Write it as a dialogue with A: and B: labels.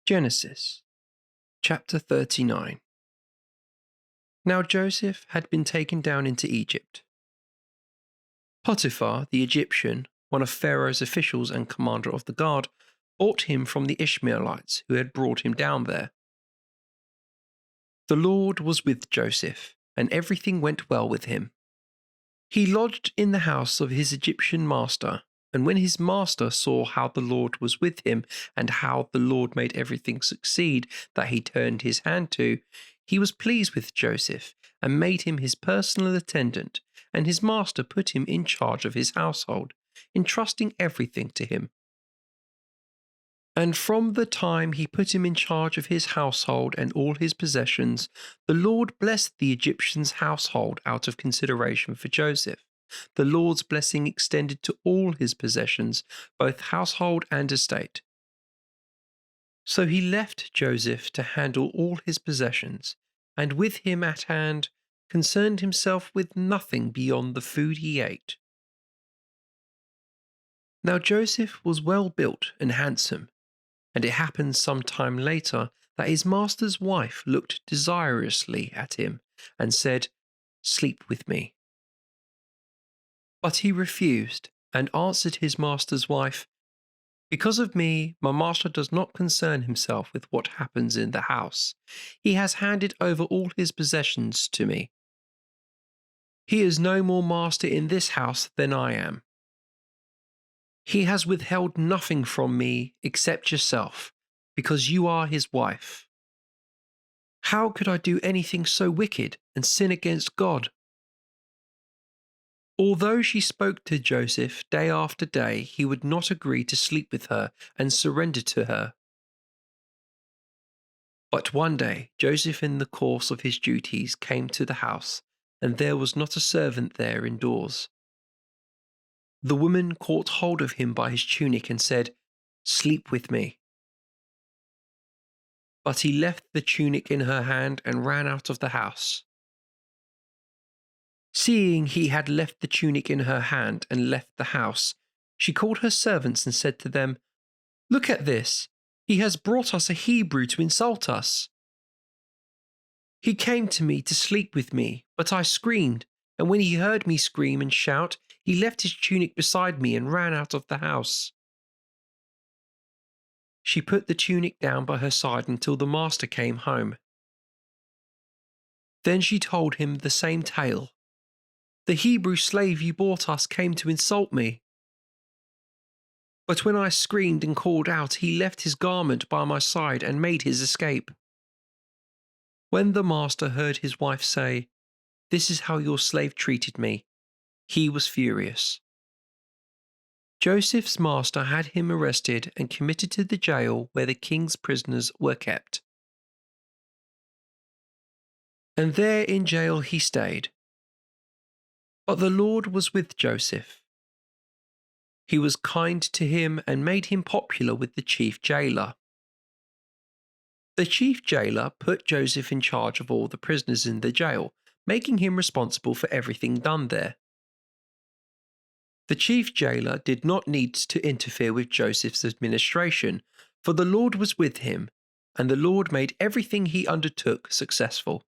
A: Genesis, chapter 39. Now Joseph had been taken down into Egypt. Potiphar, the Egyptian, one of Pharaoh's officials and commander of the guard, bought him from the Ishmaelites who had brought him down there. The Lord was with Joseph, and everything went well with him. He lodged in the house of his Egyptian master, and when his master saw how the Lord was with him, and how the Lord made everything succeed that he turned his hand to, he was pleased with Joseph, and made him his personal attendant, and his master put him in charge of his household, entrusting everything to him. And from the time he put him in charge of his household and all his possessions, the Lord blessed the Egyptian's household out of consideration for Joseph. The Lord's blessing extended to all his possessions, both household and estate. So he left Joseph to handle all his possessions, and with him at hand concerned himself with nothing beyond the food he ate. Now Joseph was well built and handsome, and it happened some time later that his master's wife looked desirously at him and said, "Sleep with me." But he refused and answered his master's wife, "Because of me, my master does not concern himself with what happens in the house. He has handed over all his possessions to me. He is no more master in this house than I am. He has withheld nothing from me except yourself, because you are his wife. How could I do anything so wicked and sin against God?" Although she spoke to Joseph day after day, he would not agree to sleep with her and surrender to her. But one day Joseph, in the course of his duties, came to the house, and there was not a servant there indoors. The woman caught hold of him by his tunic and said, "Sleep with me." But he left the tunic in her hand and ran out of the house. Seeing he had left the tunic in her hand and left the house, she called her servants and said to them, "Look at this! He has brought us a Hebrew to insult us. He came to me to sleep with me, but I screamed, and when he heard me scream and shout, he left his tunic beside me and ran out of the house." She put the tunic down by her side until the master came home. Then she told him the same tale. "The Hebrew slave you brought us came to insult me. But when I screamed and called out, he left his garment by my side and made his escape." When the master heard his wife say, "This is how your slave treated me," he was furious. Joseph's master had him arrested and committed to the jail where the king's prisoners were kept. And there in jail he stayed. But the Lord was with Joseph. He was kind to him and made him popular with the chief jailer. The chief jailer put Joseph in charge of all the prisoners in the jail, making him responsible for everything done there. The chief jailer did not need to interfere with Joseph's administration, for the Lord was with him, and the Lord made everything he undertook successful.